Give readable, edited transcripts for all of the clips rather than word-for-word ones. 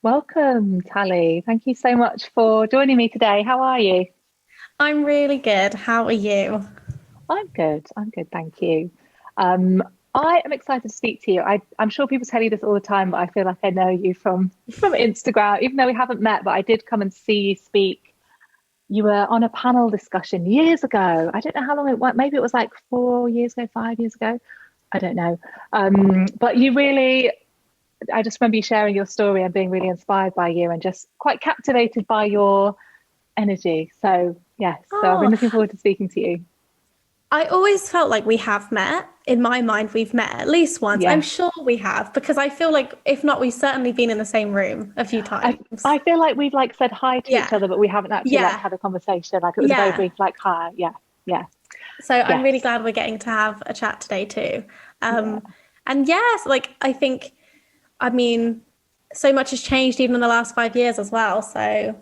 Welcome, Tally. Thank you so much for joining me today. How are you? I'm really good. How are you? I'm good. I'm good, thank you. Um, I am excited to speak to you. I'm sure people tell you this all the time, but I feel like I know you from Instagram, even though we haven't met, but I did come and see you speak. You were on a panel discussion years ago. I don't know how long it was. Maybe it was like 4 years ago, 5 years ago. I don't know. But you really, I just remember you sharing your story and being really inspired by you and just quite captivated by your energy. So, yes, so I've been Oh, looking forward to speaking to you. I always felt like we have met. In my mind, we've met at least once. I'm Yeah. sure we have because I feel like if not, we've certainly been in the same room a few I times. I feel like we've like said hi to each Yeah, other, but we haven't actually like yeah, had a conversation. Like it was a very yeah. brief like hi. Yeah. Yeah. So I'm really Yes. glad we're getting to have a chat today too. Yeah. Um, and yes, like I think, I mean, so much has changed even in the last 5 years as well. So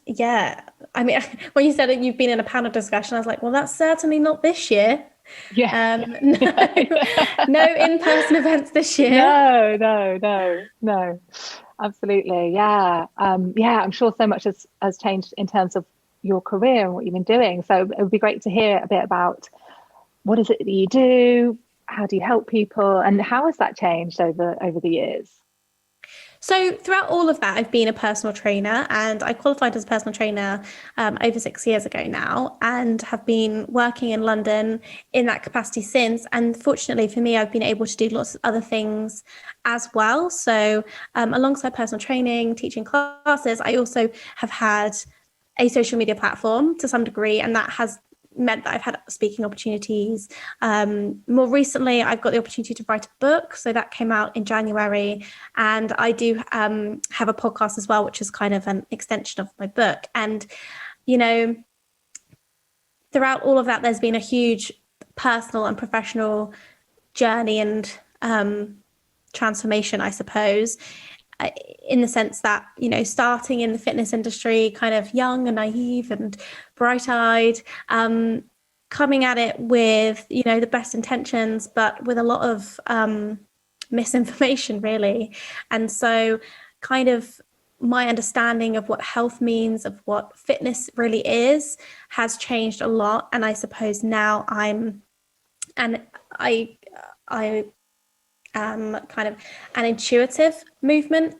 yeah, I mean, when you said that you've been in a panel discussion, I was like, well, that's certainly not this year. Yeah. No, Yeah. no in-person events this year. No, no, no, no. Absolutely. Yeah. Yeah, I'm sure so much has changed in terms of your career and what you've been doing. So it would be great to hear a bit about what is it that you do? How do you help people? And how has that changed over the years? So throughout all of that, I've been a personal trainer, and I qualified as a personal trainer over 6 years ago now, and have been working in London in that capacity since. And fortunately for me, I've been able to do lots of other things as well. So alongside personal training, teaching classes, I also have had a social media platform to some degree, and that has meant that I've had speaking opportunities. More recently, I've got the opportunity to write a book. So that came out in January. And I do have a podcast as well, which is kind of an extension of my book. And, you know, throughout all of that, there's been a huge personal and professional journey and transformation, I suppose, in the sense that, starting in the fitness industry, kind of young and naive and bright eyed, coming at it with, the best intentions, but with a lot of misinformation, really. And so, kind of, my understanding of what health means, of what fitness really is, has changed a lot. And I suppose now and I, I kind of an intuitive movement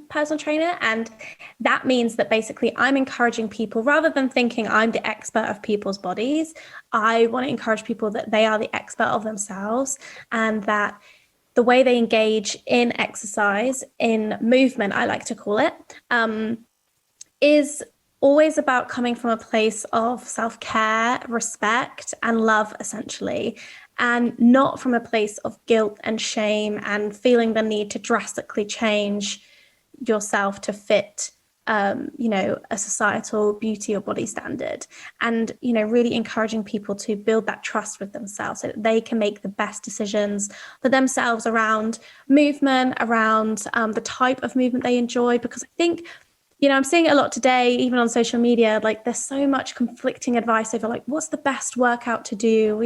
personal trainer. And that means that basically I'm encouraging people rather than thinking I'm the expert of people's bodies. I want to encourage people that they are the expert of themselves and that the way they engage in exercise, in movement, I like to call it, is always about coming from a place of self-care, respect, and love, essentially, and not from a place of guilt and shame and feeling the need to drastically change yourself to fit a societal beauty or body standard. And, really encouraging people to build that trust with themselves so that they can make the best decisions for themselves around movement, around the type of movement they enjoy. Because I think I'm seeing it a lot today, even on social media. Like, there's so much conflicting advice over like what's the best workout to do.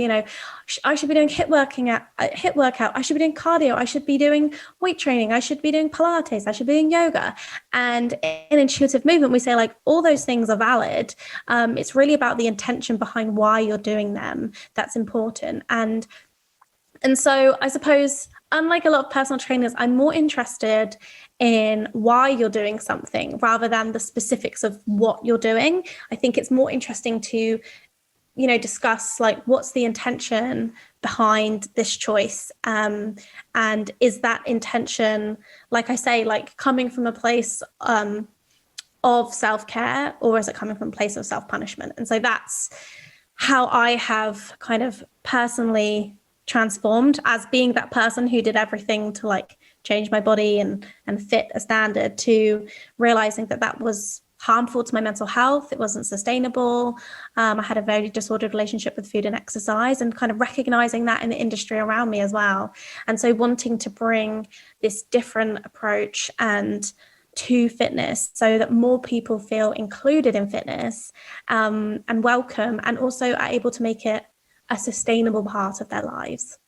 I should be doing hit workout. I should be doing cardio. I should be doing weight training. I should be doing Pilates. I should be doing yoga. And in intuitive movement, we say like all those things are valid. It's really about the intention behind why you're doing them that's important. And so I suppose, unlike a lot of personal trainers, I'm more interested in why you're doing something rather than the specifics of what you're doing. I think it's more interesting to, discuss like what's the intention behind this choice. And is that intention, like I say, like coming from a place of self-care, or is it coming from a place of self-punishment? And so that's how I have kind of personally transformed as being that person who did everything to like change my body and fit a standard, to realizing that that was harmful to my mental health. It wasn't sustainable. I had a very disordered relationship with food and exercise, and kind of recognizing that in the industry around me as well. And so wanting to bring this different approach and to fitness so that more people feel included in fitness and welcome, and also are able to make it a sustainable part of their lives.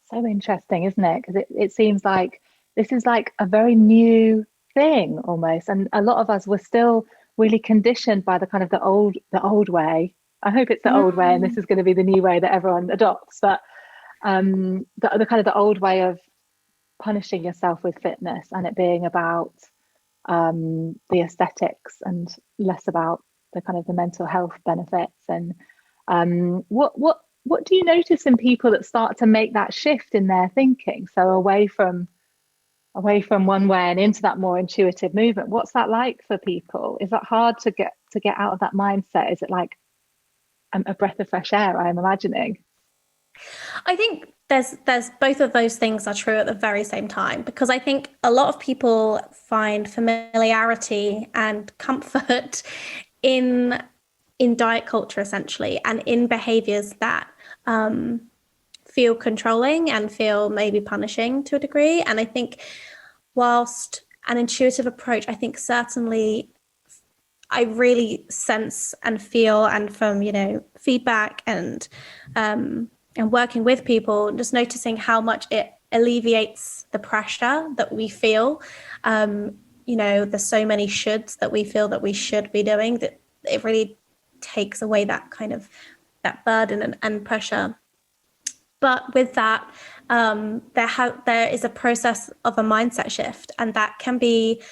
So interesting, isn't it? Because it seems like this is like a very new thing almost. And a lot of us were still really conditioned by the kind of the old way. I hope it's the old way and this is going to be the new way that everyone adopts. But the kind of the old way of punishing yourself with fitness and it being about the aesthetics and less about the kind of the mental health benefits. And what do you notice in people that start to make that shift in their thinking? So away from one way and into that more intuitive movement. What's that like for people? Is that hard to get out of that mindset? Is it like a breath of fresh air, I'm imagining? I think there's both of those things are true at the very same time, because I think a lot of people find familiarity and comfort in diet culture essentially, and in behaviors that feel controlling and feel maybe punishing to a degree. And I think whilst an intuitive approach, I think certainly I really sense and feel, and from, you know, feedback and working with people, just noticing how much it alleviates the pressure that we feel. You know, there's so many shoulds that we feel that we should be doing, that it really takes away that kind of that burden and pressure. But with that, there is a process of a mindset shift, and that can be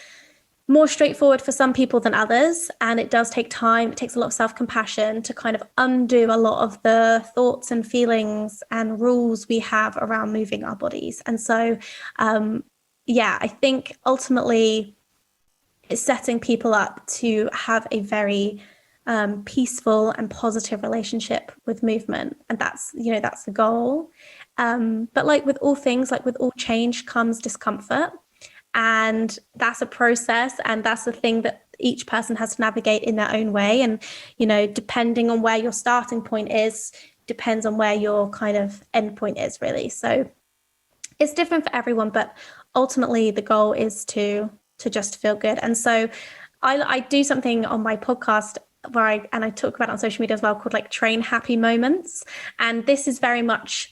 more straightforward for some people than others. And it does take time. It takes a lot of self-compassion to kind of undo a lot of the thoughts and feelings and rules we have around moving our bodies. And so, I think ultimately it's setting people up to have a very peaceful and positive relationship with movement. And that's the goal. But like with all things, like with all change comes discomfort. And that's a process, and that's the thing that each person has to navigate in their own way. And, you know, depending on where your starting point is, depends on where your kind of end point is, really. So it's different for everyone, but ultimately the goal is to just feel good. And so I do something on my podcast where I talk about it on social media as well, called like train happy moments. And this is very much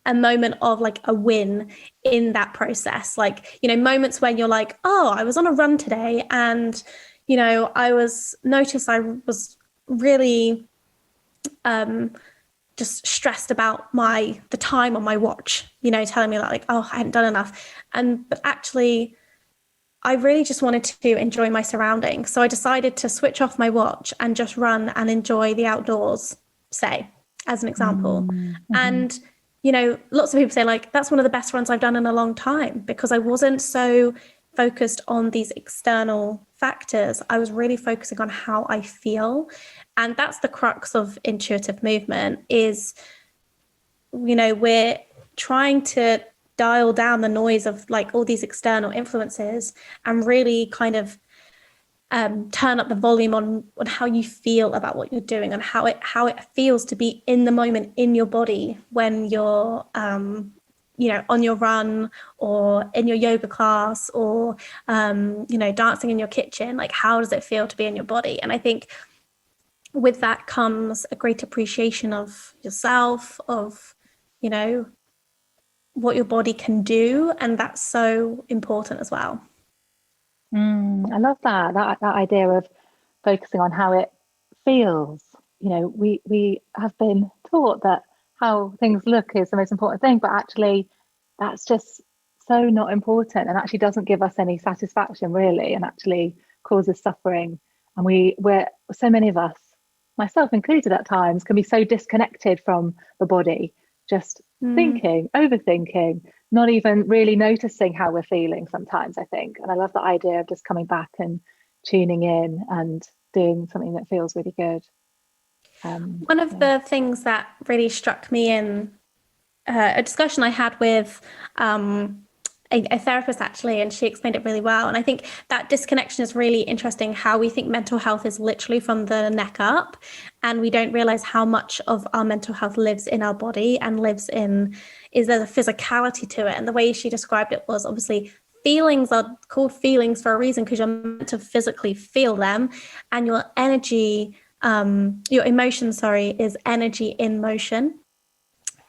a moment of like a win in that process. Like, you know, moments when you're like, oh, I was on a run today and, you know, I was really just stressed about the time on my watch, you know, telling me like, oh, I hadn't done enough. But actually, I really just wanted to enjoy my surroundings. So I decided to switch off my watch and just run and enjoy the outdoors, say, as an example. Mm-hmm. And you know, lots of people say like, that's one of the best runs I've done in a long time, because I wasn't so focused on these external factors. I was really focusing on how I feel. And that's the crux of intuitive movement is, you know, we're trying to dial down the noise of like all these external influences and really kind of turn up the volume on how you feel about what you're doing, and how it feels to be in the moment in your body when you're you know, on your run or in your yoga class or you know, dancing in your kitchen. Like, how does it feel to be in your body? And I think with that comes a great appreciation of yourself, of, you know, what your body can do, and that's so important as well. I love that idea of focusing on how it feels. You know, we have been taught that how things look is the most important thing, but actually that's just so not important, and actually doesn't give us any satisfaction really, and actually causes suffering. And we're so many of us, myself included at times, can be so disconnected from the body, just thinking, overthinking, not even really noticing how we're feeling sometimes, I think. And I love the idea of just coming back and tuning in and doing something that feels really good. One of the things that really struck me in a discussion I had with a therapist actually, and she explained it really well. And I think that disconnection is really interesting, how we think mental health is literally from the neck up, and we don't realize how much of our mental health lives in our body and there's a physicality to it. And the way she described it was, obviously feelings are called feelings for a reason, because you're meant to physically feel them, and your energy, your emotion, is energy in motion,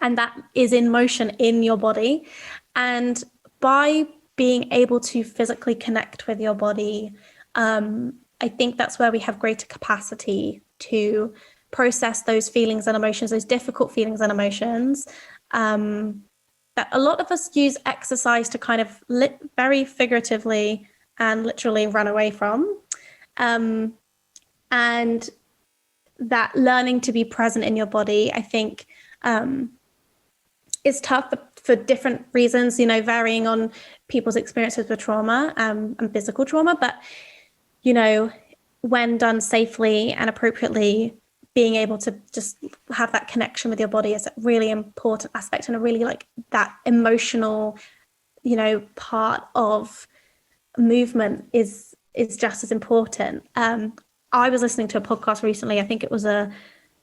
and that is in motion in your body. And by being able to physically connect with your body. I think that's where we have greater capacity to process those feelings and emotions, those difficult feelings and emotions, that a lot of us use exercise to kind of very figuratively and literally run away from. And that learning to be present in your body, I think, is tough for different reasons, you know, varying on people's experiences with trauma and physical trauma. But, you know, when done safely and appropriately, being able to just have that connection with your body is a really important aspect, and a really like that emotional, you know, part of movement is just as important. I was listening to a podcast recently. I think it was a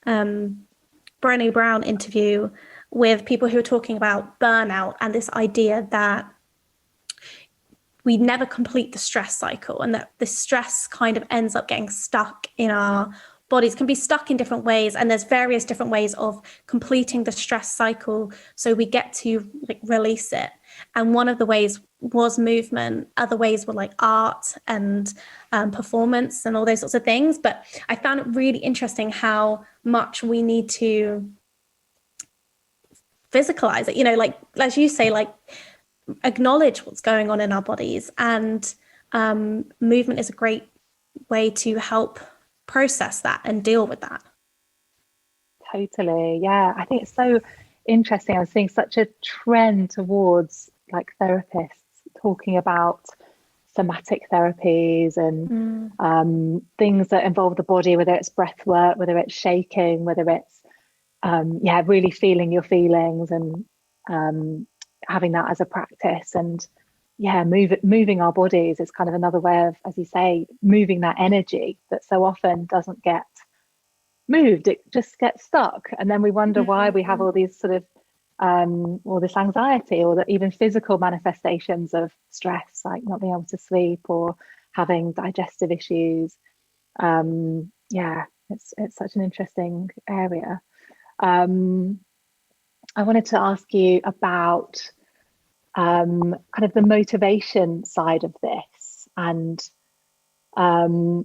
Brené Brown interview with people who were talking about burnout and this idea that we never complete the stress cycle, and that the stress kind of ends up getting stuck in our bodies, can be stuck in different ways. And there's various different ways of completing the stress cycle so we get to like release it. And one of the ways was movement. Other ways were like art and performance and all those sorts of things. But I found it really interesting how much we need to physicalize it, you know, like, as you say, like acknowledge what's going on in our bodies. And movement is a great way to help process that and deal with that. Totally. Yeah. I think it's so interesting. I'm seeing such a trend towards like therapists talking about thematic therapies and things that involve the body, whether it's breath work, whether it's shaking, whether it's really feeling your feelings and having that as a practice. And moving our bodies is kind of another way of, as you say, moving that energy that so often doesn't get moved. It just gets stuck, and then we wonder why we have all these sort of all this anxiety, or that even physical manifestations of stress, like not being able to sleep or having digestive issues. It's such an interesting area. I wanted to ask you about kind of the motivation side of this, and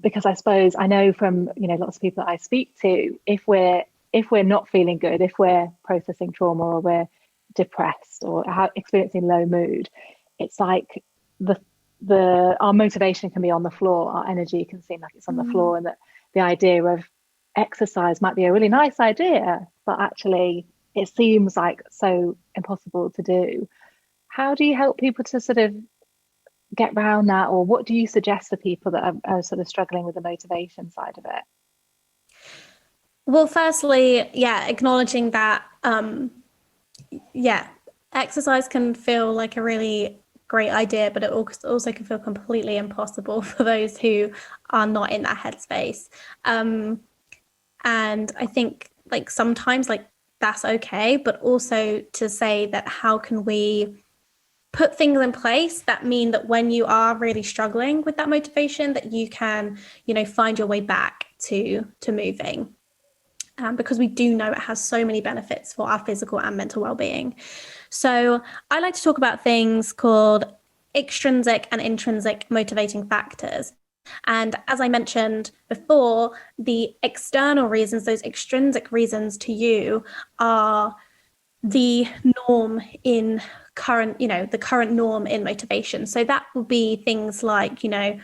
because I suppose I know from, you know, lots of people that I speak to, if we're not feeling good, if we're processing trauma, or we're depressed, or experiencing low mood, it's like our motivation can be on the floor, our energy can seem like it's on the floor, and that the idea of exercise might be a really nice idea, but actually it seems like so impossible to do. How do you help people to sort of get around that, or what do you suggest for people that are sort of struggling with the motivation side of it? Well, firstly, acknowledging that, exercise can feel like a really great idea, but it also can feel completely impossible for those who are not in that headspace. And I think like sometimes like that's okay, but also to say that how can we put things in place that mean that when you are really struggling with that motivation, that you can, you know, find your way back to moving. Because we do know it has so many benefits for our physical and mental well-being. So I like to talk about things called extrinsic and intrinsic motivating factors. And as I mentioned before, the external reasons, those extrinsic reasons to you, are the norm in the current norm in motivation. So that will be things like, you know,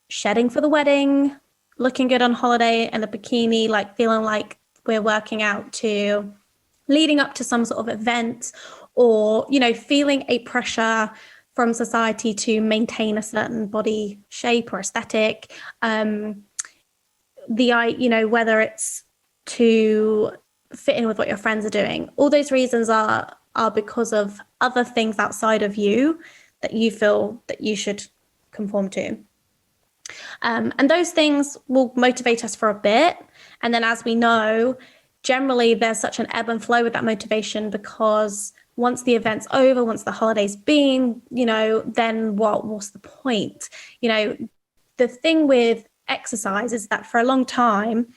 shedding for the wedding, looking good on holiday in a bikini, like feeling like we're working out, to leading up to some sort of event, or, you know, feeling a pressure from society to maintain a certain body shape or aesthetic. Whether it's to fit in with what your friends are doing. All those reasons are because of other things outside of you that you feel that you should conform to. And those things will motivate us for a bit. And then, as we know, generally there's such an ebb and flow with that motivation, because once the event's over, once the holiday's been, you know, then what's the point? You know, the thing with exercise is that for a long time,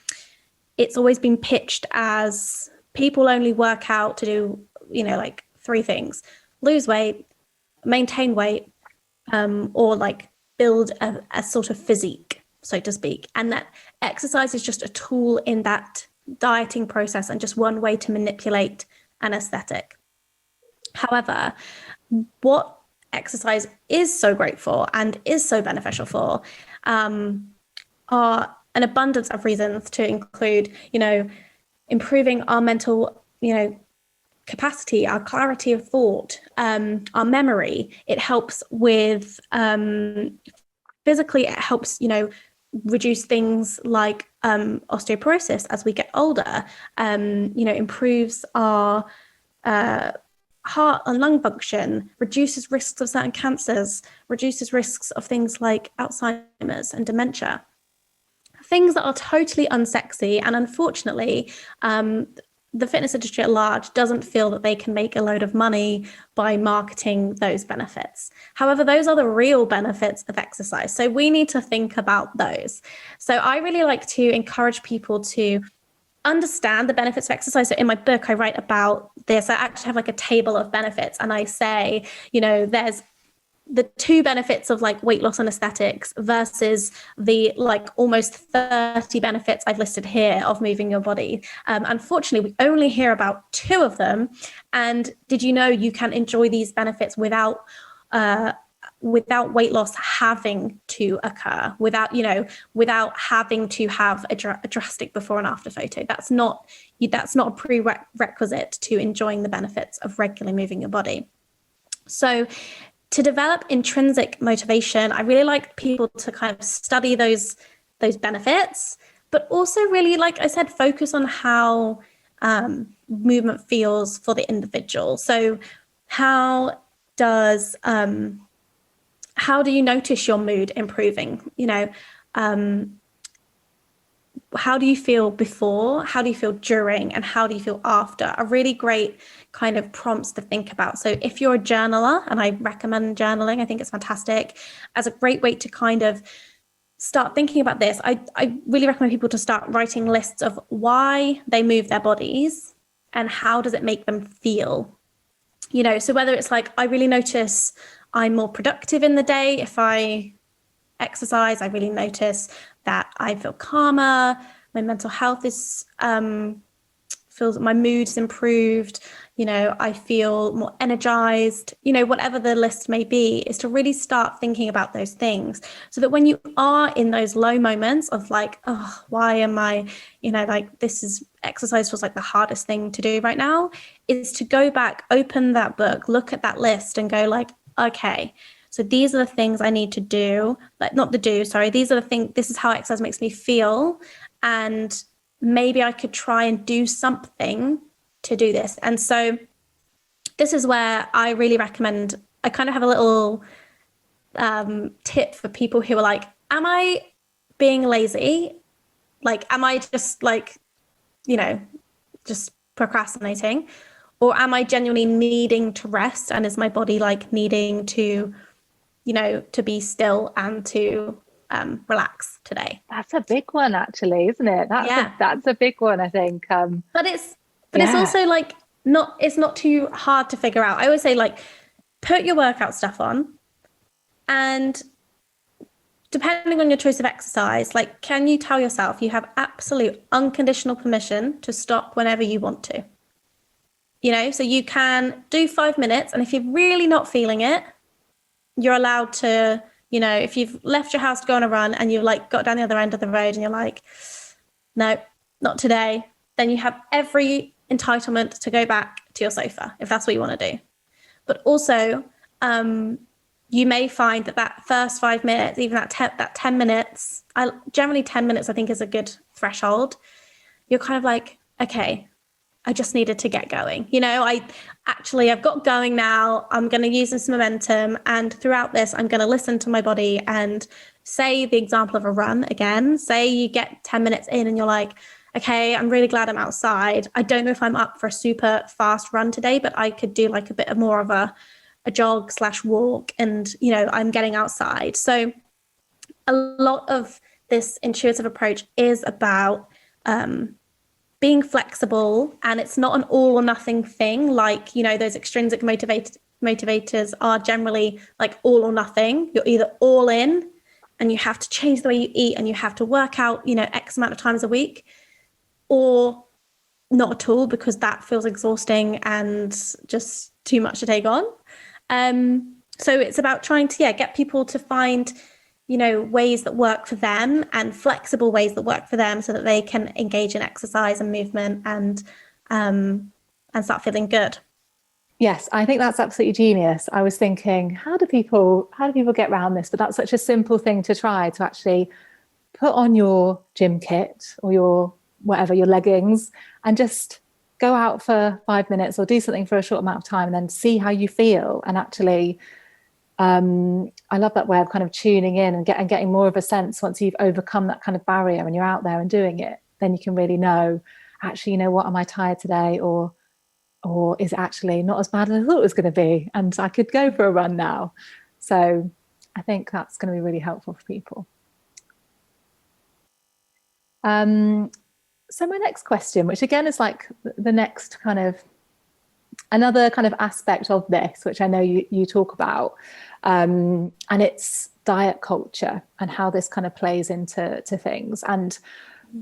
it's always been pitched as people only work out to do, you know, like 3 things: lose weight, maintain weight, or like build a sort of physique, so to speak. And that exercise is just a tool in that dieting process and just one way to manipulate an aesthetic. However, what exercise is so great for and is so beneficial for are an abundance of reasons, to include, improving our mental, capacity, our clarity of thought, our memory. It helps with physically, it helps, reduce things like osteoporosis as we get older, improves our heart and lung function, reduces risks of certain cancers, reduces risks of things like Alzheimer's and dementia. Things that are totally unsexy, and unfortunately, the fitness industry at large doesn't feel that they can make a load of money by marketing those benefits. However, those are the real benefits of exercise. So we need to think about those. So I really like to encourage people to understand the benefits of exercise. So in my book, I write about this. I actually have like a table of benefits, and I say, there's the two benefits of like weight loss and aesthetics versus the like almost 30 benefits I've listed here of moving your body. Unfortunately, we only hear about two of them. And did you know you can enjoy these benefits without weight loss having to occur, without having to have a drastic before and after photo? That's not a prerequisite to enjoying the benefits of regularly moving your body. So to develop intrinsic motivation, I really like people to kind of study those benefits, but also really, like I said, focus on how movement feels for the individual. So how do you notice your mood improving? How do you feel before? How do you feel during? And how do you feel after? Are really great kind of prompts to think about. So if you're a journaler, and I recommend journaling, I think it's fantastic as a great way to kind of start thinking about this. I really recommend people to start writing lists of why they move their bodies and how does it make them feel. So whether it's like, I really notice I'm more productive in the day if I exercise. I really notice that I feel calmer, my mental health is feels my mood's improved, I feel more energized, whatever the list may be, is to really start thinking about those things, so that when you are in those low moments of like, oh, why am I, this is exercise feels like the hardest thing to do right now, is to go back, open that book, look at that list and go like, okay, so these are the things I need to do, these are the things, this is how exercise makes me feel. And maybe I could try and do something to do this. And so this is where I really recommend, I kind of have a little tip for people who are like, am I being lazy? Like, am I just like, just procrastinating? Or am I genuinely needing to rest? And is my body like needing to, to be still and to relax today? That's a big one, actually, isn't it? That's a big one, I think. But it's also like it's not too hard to figure out. I always say, like, put your workout stuff on, and depending on your choice of exercise, like, can you tell yourself you have absolute unconditional permission to stop whenever you want to? So you can do 5 minutes, and if you're really not feeling it, you're allowed to, if you've left your house to go on a run and you've like got down the other end of the road and you're like, no, not today, then you have every entitlement to go back to your sofa if that's what you want to do. But also, you may find that first 5 minutes, even that 10 minutes, generally 10 minutes I think is a good threshold. You're kind of like, okay, I just needed to get going. I've got going now. I'm going to use this momentum. And throughout this, I'm going to listen to my body and say the example of a run again. Say you get 10 minutes in and you're like, okay, I'm really glad I'm outside. I don't know if I'm up for a super fast run today, but I could do like a bit more of a jog / walk. And, I'm getting outside. So a lot of this intuitive approach is about being flexible, and it's not an all or nothing thing like, those extrinsic motivators are generally like all or nothing. You're either all in and you have to change the way you eat and you have to work out, X amount of times a week, or not at all, because that feels exhausting and just too much to take on. So it's about trying to get people to find ways that work for them, and flexible ways that work for them, so that they can engage in exercise and movement and start feeling good. Yes, I think that's absolutely genius. I was thinking, how do people get around this? But that's such a simple thing to try, to actually put on your gym kit or your leggings, and just go out for 5 minutes or do something for a short amount of time, and then see how you feel. And actually, I love that way of kind of tuning in and getting more of a sense. Once you've overcome that kind of barrier and you're out there and doing it, then you can really know, actually, what, am I tired today? Or is it actually not as bad as I thought it was going to be, and I could go for a run now? So I think that's going to be really helpful for people. So my next question, which again is like the next kind of another kind of aspect of this, which I know you talk about, and it's diet culture and how this kind of plays into things. And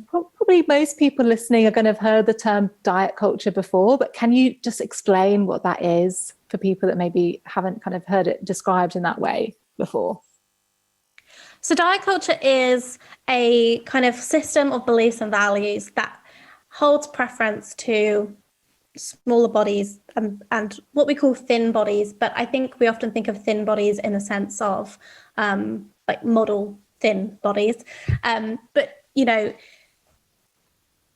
probably most people listening are going to have heard the term diet culture before, but can you just explain what that is for people that maybe haven't kind of heard it described in that way before? So diet culture is a kind of system of beliefs and values that holds preference to smaller bodies and what we call thin bodies. But I think we often think of thin bodies in a sense of like model thin bodies. But,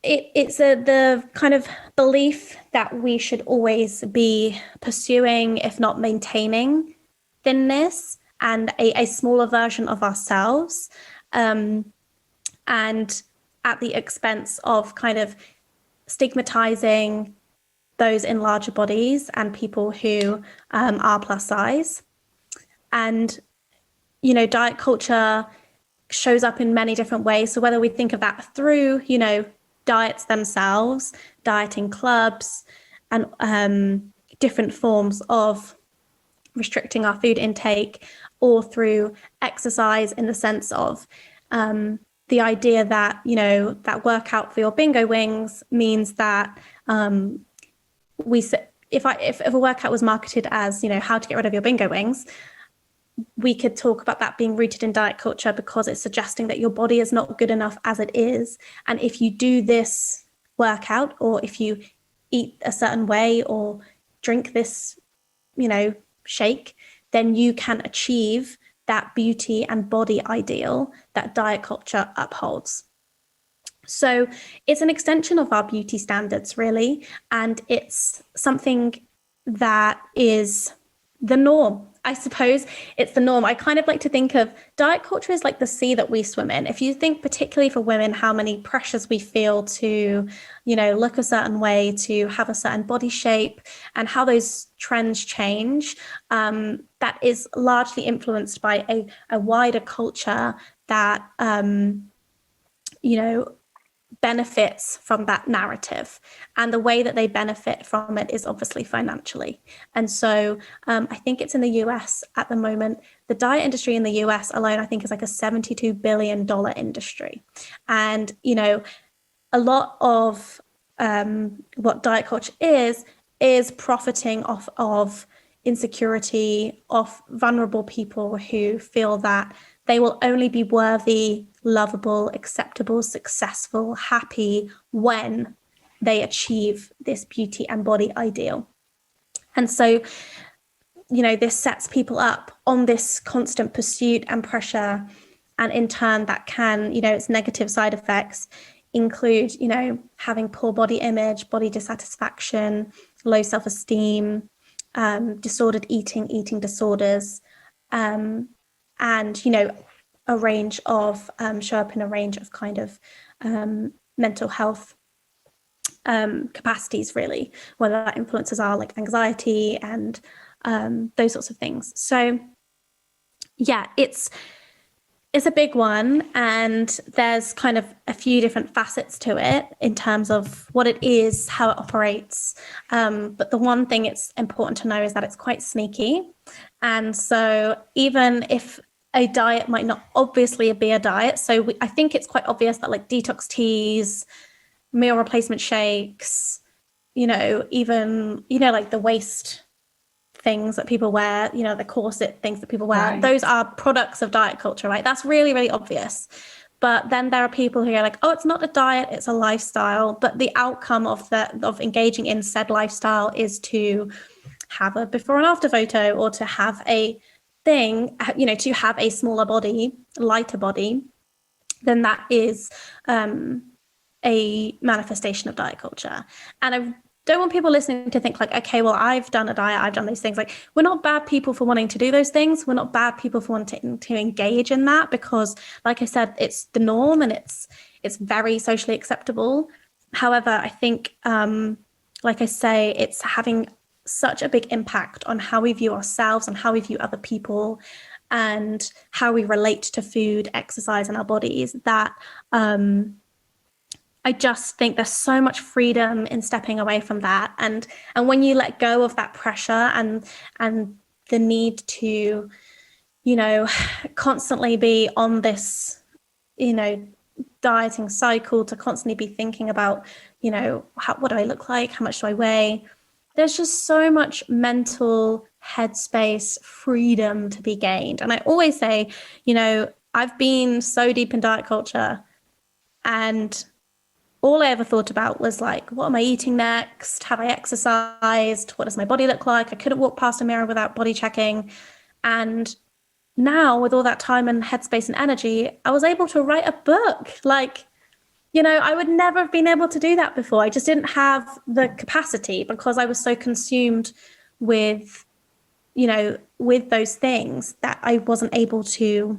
it's the kind of belief that we should always be pursuing, if not maintaining, thinness and a smaller version of ourselves, and at the expense of kind of stigmatizing those in larger bodies and people who are plus size. And, diet culture shows up in many different ways. So whether we think of that through, diets themselves, dieting clubs, and different forms of restricting our food intake, or through exercise in the sense of the idea that, that workout for your bingo wings means that if a workout was marketed as, how to get rid of your bingo wings, we could talk about that being rooted in diet culture, because it's suggesting that your body is not good enough as it is. And if you do this workout, or if you eat a certain way, or drink this, shake, then you can achieve that beauty and body ideal that diet culture upholds. So it's an extension of our beauty standards, really. And it's something that is the norm. I suppose it's the norm. I kind of like to think of diet culture as like the sea that we swim in. If you think particularly for women, how many pressures we feel to, look a certain way, to have a certain body shape, and how those trends change, that is largely influenced by a wider culture that, benefits from that narrative. And the way that they benefit from it is obviously financially. And so I think it's in the US at the moment, the diet industry in the US alone, I think is like a $72 billion industry. And, a lot of what diet culture is profiting off of insecurity, of vulnerable people who feel that they will only be worthy, lovable, acceptable, successful, happy when they achieve this beauty and body ideal. And so, this sets people up on this constant pursuit and pressure. And in turn, that can, its negative side effects include, having poor body image, body dissatisfaction, low self-esteem, disordered eating disorders, and, a range of, show up in a range of kind of mental health capacities, really, whether that influences our like anxiety and those sorts of things. So, yeah, it's It's a big one, and there's kind of a few different facets to it in terms of what it is, how it operates. But the one thing it's important to know is that it's quite sneaky. And so even if a diet might not obviously be a diet, so I think it's quite obvious that like detox teas, meal replacement shakes, even, like the waist things that people wear, the corset things that people wear, Right. those are products of diet culture, right? That's really, really obvious. But then there are people who are like, oh, it's not a diet, it's a lifestyle. But the outcome of engaging in said lifestyle is to have a before and after photo, or to have a thing, to have a smaller body, lighter body, then that is a manifestation of diet culture. And I don't want people listening to think like, okay, well, I've done a diet, I've done these things. Like, we're not bad people for wanting to do those things. We're not bad people for wanting to engage in that, because, like I said, it's the norm and it's very socially acceptable. However, I think, like I say, it's having such a big impact on how we view ourselves and how we view other people and how we relate to food, exercise, and our bodies, that I just think there's so much freedom in stepping away from that. And when you let go of that pressure and the need to, constantly be on this, dieting cycle, to constantly be thinking about, what do I look like? How much do I weigh? There's just so much mental headspace freedom to be gained. And I always say, I've been so deep in diet culture, and all I ever thought about was like, what am I eating next? Have I exercised? What does my body look like? I couldn't walk past a mirror without body checking. And now, with all that time and headspace and energy, I was able to write a book. Like, I would never have been able to do that before. I just didn't have the capacity, because I was so consumed with, with those things, that I wasn't able to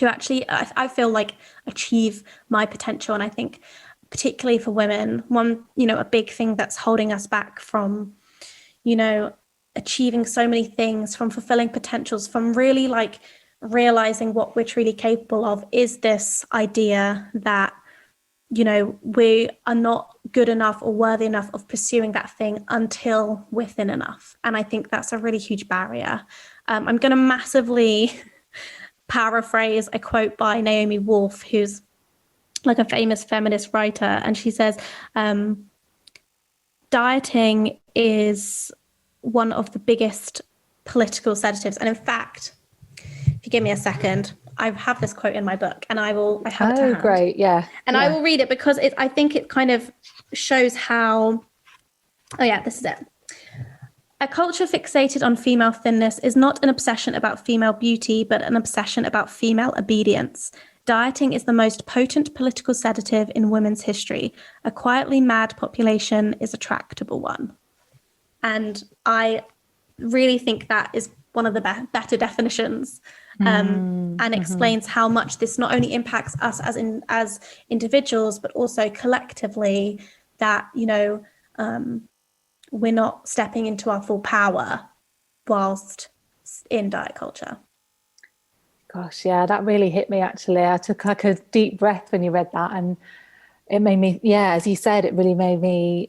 actually, I feel like, achieve my potential. And I think, particularly for women, a big thing that's holding us back from, achieving so many things, from fulfilling potentials, from really like realizing what we're truly capable of, is this idea that, we are not good enough or worthy enough of pursuing that thing until we're thin enough. And I think that's a really huge barrier. I'm going to massively paraphrase a quote by Naomi Wolf, who's like a famous feminist writer. And she says, dieting is one of the biggest political sedatives. And in fact, if you give me a second, I have this quote in my book, and I have it to hand. Great. Yeah. And I will read it, because I think it kind of shows how, this is it. A culture fixated on female thinness is not an obsession about female beauty, but an obsession about female obedience. Dieting is the most potent political sedative in women's history. A quietly mad population is a tractable one. And I really think that is one of the better definitions, and explains how much this not only impacts us as individuals, but also collectively, that, we're not stepping into our full power whilst in diet culture. Gosh, yeah, that really hit me, actually. I took like a deep breath when you read that, and it made me, as you said, it really made me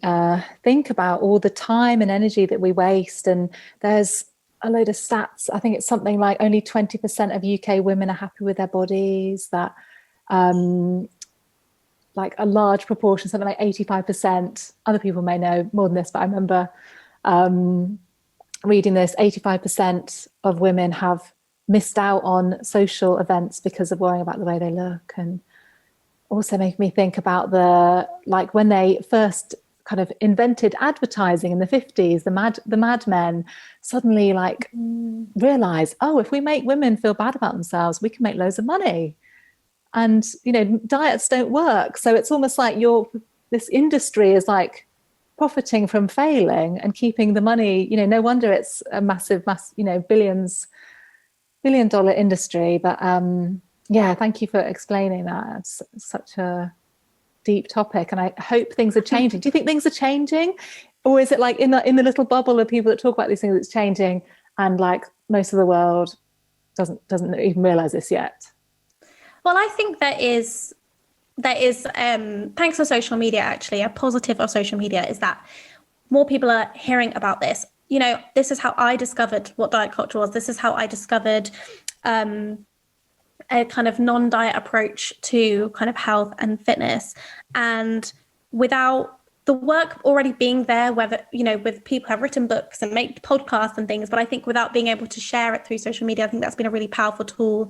think about all the time and energy that we waste. And there's a load of stats. I think it's something like only 20% of UK women are happy with their bodies, that like a large proportion, something like 85%, other people may know more than this, but I remember reading this, 85% of women have missed out on social events because of worrying about the way they look. And also make me think about when they first kind of invented advertising in the 50s, the Mad Men suddenly realize, if we make women feel bad about themselves, we can make loads of money. And diets don't work, so it's almost like this industry is like profiting from failing and keeping the money. No wonder it's a massive $billion industry. But thank you for explaining that. It's such a deep topic, and I hope things are changing. Do you think things are changing, or is it like in the little bubble of people that talk about these things, it's changing, and like most of the world doesn't even realize this yet? Well, I think there is thanks to social media, actually, a positive of social media is that more people are hearing about this. You know, this is how I discovered what diet culture was. This is how I discovered a kind of non-diet approach to kind of health and fitness. And without the work already being there, whether, you know, with people who have written books and make podcasts and things, but I think without being able to share it through social media, I think that's been a really powerful tool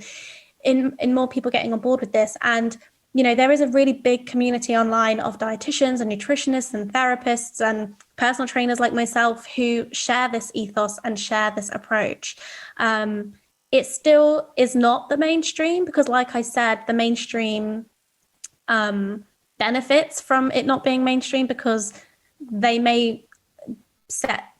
in more people getting on board with this. And, you know, there is a really big community online of dietitians and nutritionists and therapists and personal trainers like myself who share this ethos and share this approach. It still is not the mainstream because, like I said, the mainstream benefits from it not being mainstream because they may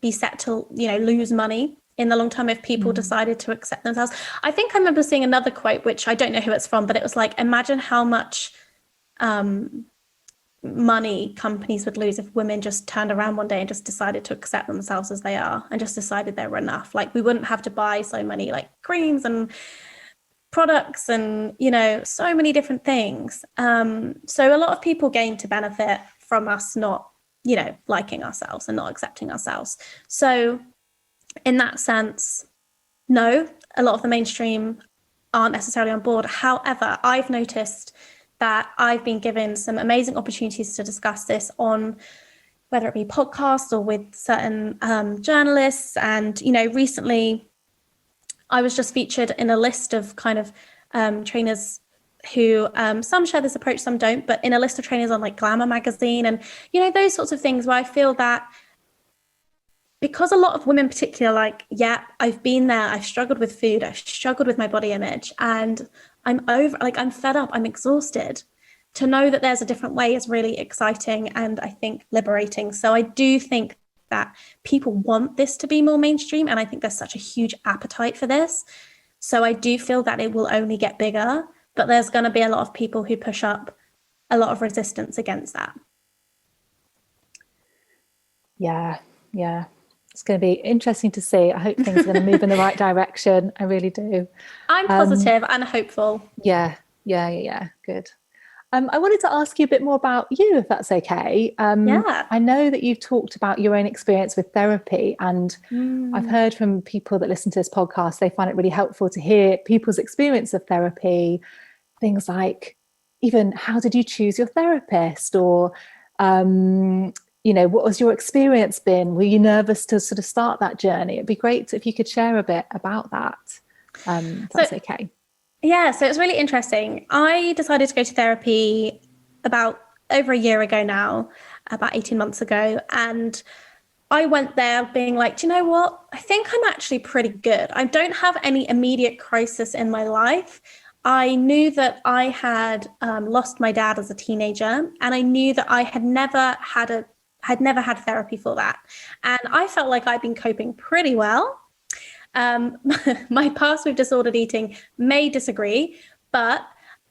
be set to, you know, lose money in the long term if people decided to accept themselves. I think I remember seeing another quote, which I don't know who it's from, but it was like, imagine how much money companies would lose if women just turned around one day and just decided to accept themselves as they are and just decided they were enough. Like, we wouldn't have to buy so many like creams and products and, you know, so many different things. So a lot of people gain to benefit from us not, you know, liking ourselves and not accepting ourselves. So in that sense, no, a lot of the mainstream aren't necessarily on board. However, I've noticed that I've been given some amazing opportunities to discuss this on whether it be podcasts or with certain journalists. And, you know, recently I was just featured in a list of kind of trainers who some share this approach, some don't, but in a list of trainers on like Glamour magazine and, you know, those sorts of things where I feel that because a lot of women particularly are like, yeah, I've been there, I've struggled with food, I've struggled with my body image, and I'm fed up, I'm exhausted. To know that there's a different way is really exciting and I think liberating. So I do think that people want this to be more mainstream, and I think there's such a huge appetite for this. So I do feel that it will only get bigger, but there's going to be a lot of people who push up a lot of resistance against that. Yeah. It's going to be interesting to see. I hope things are going to move in the right direction. I really do. I'm positive and hopeful. Yeah. Good. I wanted to ask you a bit more about you, if that's okay. Yeah. I know that you've talked about your own experience with therapy, and I've heard from people that listen to this podcast, they find it really helpful to hear people's experience of therapy, things like even how did you choose your therapist, or you know, what was your experience been? Were you nervous to sort of start that journey? It'd be great if you could share a bit about that, if that's okay. Yeah, so it's really interesting. I decided to go to therapy about over a year ago now, about 18 months ago. And I went there being like, do you know what? I think I'm actually pretty good. I don't have any immediate crisis in my life. I knew that I had lost my dad as a teenager, and I knew that I had never had therapy for that. And I felt like I'd been coping pretty well. My past with disordered eating may disagree, but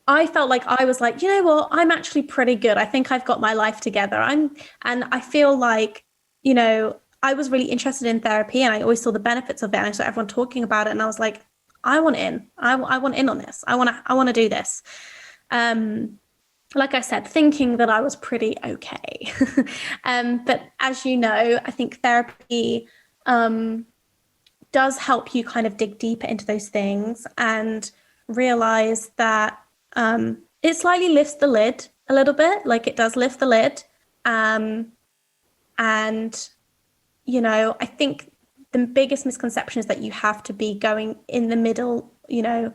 I felt like I was like, you know what, I'm actually pretty good. I think I've got my life together. And I feel like, you know, I was really interested in therapy and I always saw the benefits of it. And I saw everyone talking about it and I was like, I want in. I want in on this. I want to do this. Like I said, thinking that I was pretty okay. But as you know, I think therapy does help you kind of dig deeper into those things and realize that it slightly lifts the lid a little bit, like it does lift the lid. And, you know, I think the biggest misconception is that you have to be going in the middle, you know,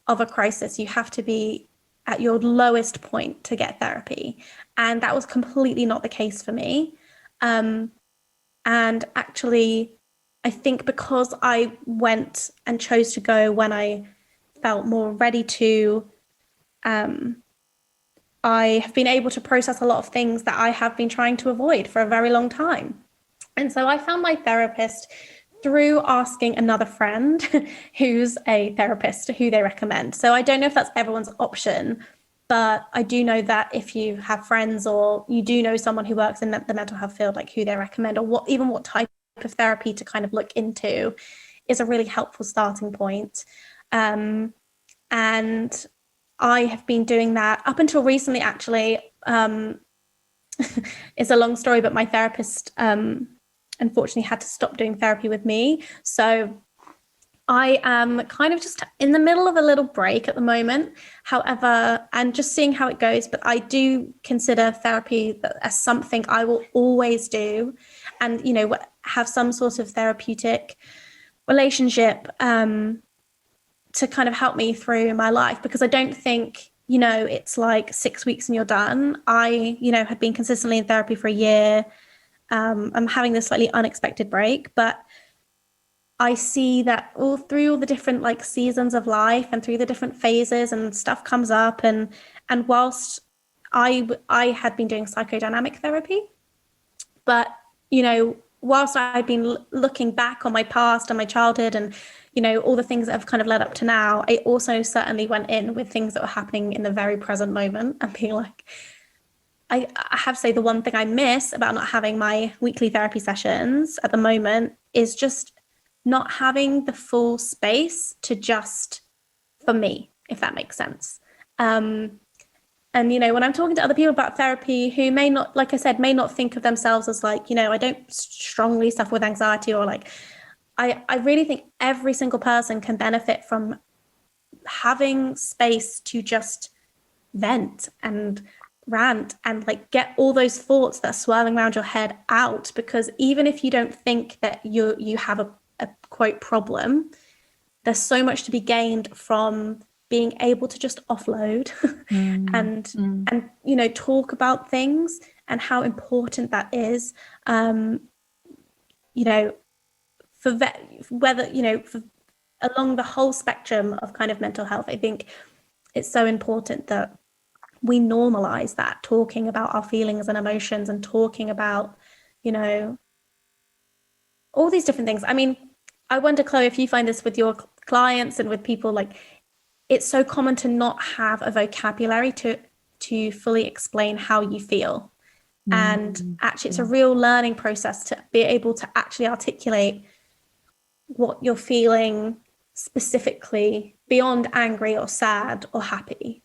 of a crisis. You have to be at your lowest point to get therapy. And that was completely not the case for me. And actually, I think because I went and chose to go when I felt more ready to, I have been able to process a lot of things that I have been trying to avoid for a very long time. And so I found my therapist through asking another friend who's a therapist who they recommend. So I don't know if that's everyone's option, but I do know that if you have friends or you do know someone who works in the mental health field, like who they recommend or what type of therapy to kind of look into is a really helpful starting point. And I have been doing that up until recently, actually. It's a long story, but my therapist unfortunately had to stop doing therapy with me. So I am kind of just in the middle of a little break at the moment. However, and just seeing how it goes, but I do consider therapy as something I will always do, and, you know, have some sort of therapeutic relationship to kind of help me through my life, because I don't think, you know, it's like 6 weeks and you're done. I, you know, had been consistently in therapy for a year. I'm having this slightly unexpected break, but I see that all through all the different like seasons of life and through the different phases and stuff comes up. And whilst I had been doing psychodynamic therapy, but, you know, whilst I've been looking back on my past and my childhood and, you know, all the things that have kind of led up to now, I also certainly went in with things that were happening in the very present moment and being like, I have to say the one thing I miss about not having my weekly therapy sessions at the moment is just not having the full space to just for me, if that makes sense. And, you know, when I'm talking to other people about therapy who may not, like I said, may not think of themselves as like, you know, I don't strongly suffer with anxiety, or like, I really think every single person can benefit from having space to just vent and rant and like get all those thoughts that are swirling around your head out. Because even if you don't think that you have a quote problem, there's so much to be gained from being able to just offload and you know, talk about things and how important that is, you know, for whether, you know, for along the whole spectrum of kind of mental health. I think it's so important that we normalize that, talking about our feelings and emotions and talking about, you know, all these different things. I mean, I wonder, Chloe, if you find this with your clients and with people, like, it's so common to not have a vocabulary to fully explain how you feel. And actually, it's a real learning process to be able to actually articulate what you're feeling specifically beyond angry or sad or happy.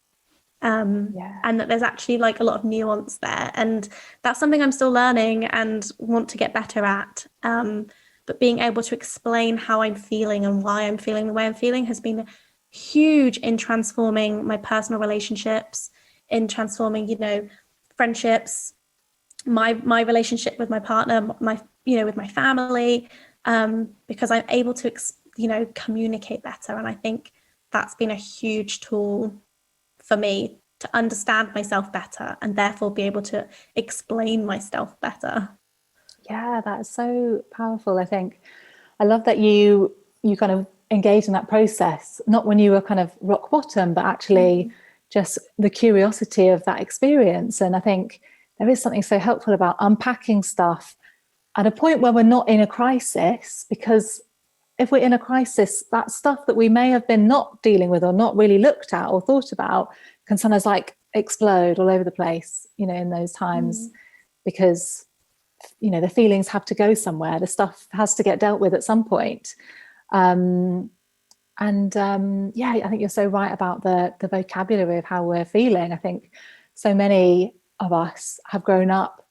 And that there's actually like a lot of nuance there. And that's something I'm still learning and want to get better at. But being able to explain how I'm feeling and why I'm feeling the way I'm feeling has been huge in transforming my personal relationships, in transforming, you know, friendships, my relationship with my partner, my, you know, with my family, because I'm able to, you know, communicate better. And I think that's been a huge tool for me to understand myself better and therefore be able to explain myself better. Yeah, that's so powerful. I think I love that you kind of engage in that process, not when you were kind of rock bottom, but actually just the curiosity of that experience. And I think there is something so helpful about unpacking stuff at a point where we're not in a crisis, because if we're in a crisis, that stuff that we may have been not dealing with or not really looked at or thought about can sometimes like explode all over the place, you know, in those times, because, you know, the feelings have to go somewhere. The stuff has to get dealt with at some point. Yeah, I think you're so right about the vocabulary of how we're feeling. I think so many of us have grown up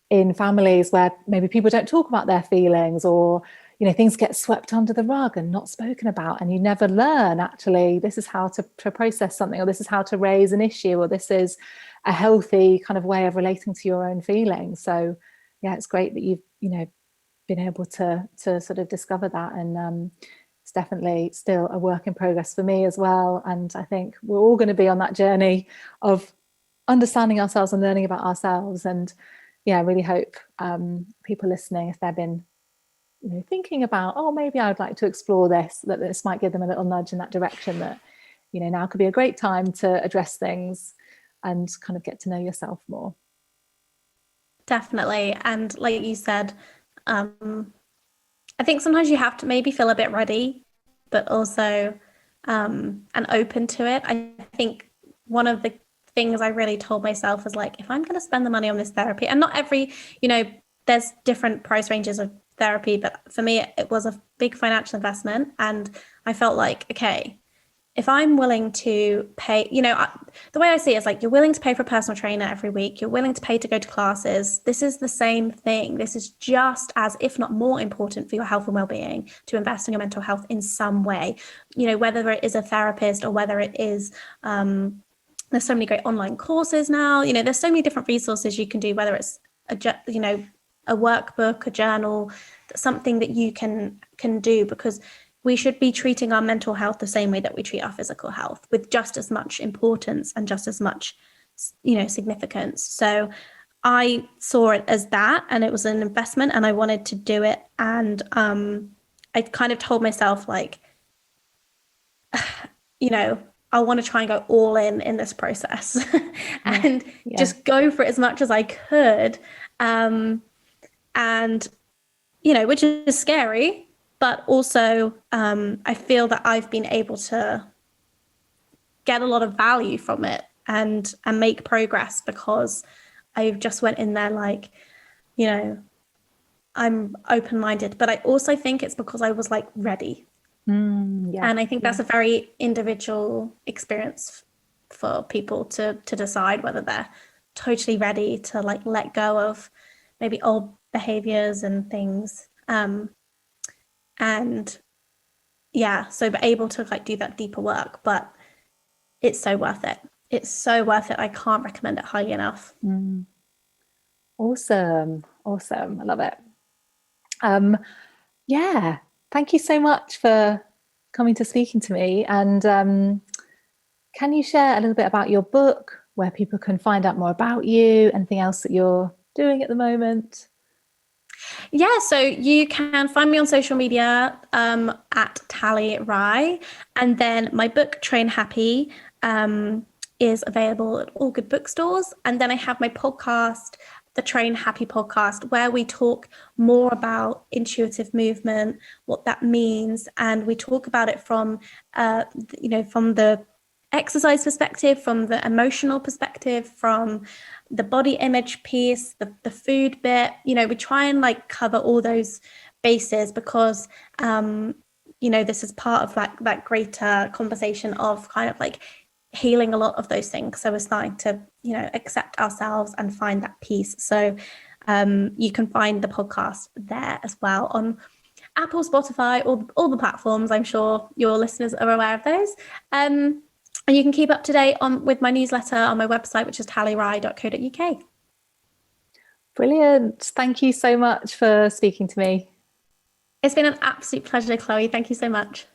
in families where maybe people don't talk about their feelings, or, you know, things get swept under the rug and not spoken about, and you never learn actually this is how to process something, or this is how to raise an issue, or this is a healthy kind of way of relating to your own feelings. So yeah, it's great that you've, you know, been able to sort of discover that. And it's definitely still a work in progress for me as well. And I think we're all going to be on that journey of understanding ourselves and learning about ourselves. And yeah, I really hope people listening, if they've been, you know, thinking about, oh, maybe I'd like to explore this, that this might give them a little nudge in that direction, that, you know, now could be a great time to address things and kind of get to know yourself more. Definitely. And like you said, I think sometimes you have to maybe feel a bit ready, but also and open to it. I think one of the things I really told myself was like, if I'm going to spend the money on this therapy, and not every, you know, there's different price ranges of therapy, but for me, it was a big financial investment. And I felt like, okay, if I'm willing to pay, the way I see it is like, you're willing to pay for a personal trainer every week, you're willing to pay to go to classes. This is the same thing. This is just as, if not more important for your health and well-being, to invest in your mental health in some way, whether it is a therapist or whether it is, there's so many great online courses now, there's so many different resources you can do, whether it's a workbook, a journal, something that you can do, because we should be treating our mental health the same way that we treat our physical health, with just as much importance and just as much, significance. So I saw it as that, and it was an investment, and I wanted to do it. And I kind of told myself, like, I want to try and go all in this process and just go for it as much as I could. And, which is scary. But also, I feel that I've been able to get a lot of value from it and make progress, because I just went in there like, I'm open-minded. But I also think it's because I was like ready. And I think that's a very individual experience for people to decide whether they're totally ready to like let go of maybe old behaviors and things. So be able to like do that deeper work, but it's so worth it. It's so worth it. I can't recommend it highly enough. Awesome. I love it. Thank you so much for coming to speaking to me. And can you share a little bit about your book, where people can find out more about you, anything else that you're doing at the moment? Yeah, so you can find me on social media at Tally Rye. And then my book, Train Happy, is available at all good bookstores. And then I have my podcast, the Train Happy podcast, where we talk more about intuitive movement, what that means. And we talk about it from, from the exercise perspective, from the emotional perspective, from the body image piece, the food bit. We try and like cover all those bases, because this is part of that greater conversation of kind of like healing a lot of those things. So we're starting to accept ourselves and find that peace. So you can find the podcast there as well on Apple, Spotify, all the platforms. I'm sure your listeners are aware of those. And you can keep up to date with my newsletter on my website, which is tallyrye.co.uk. Brilliant. Thank you so much for speaking to me. It's been an absolute pleasure, Chloe. Thank you so much.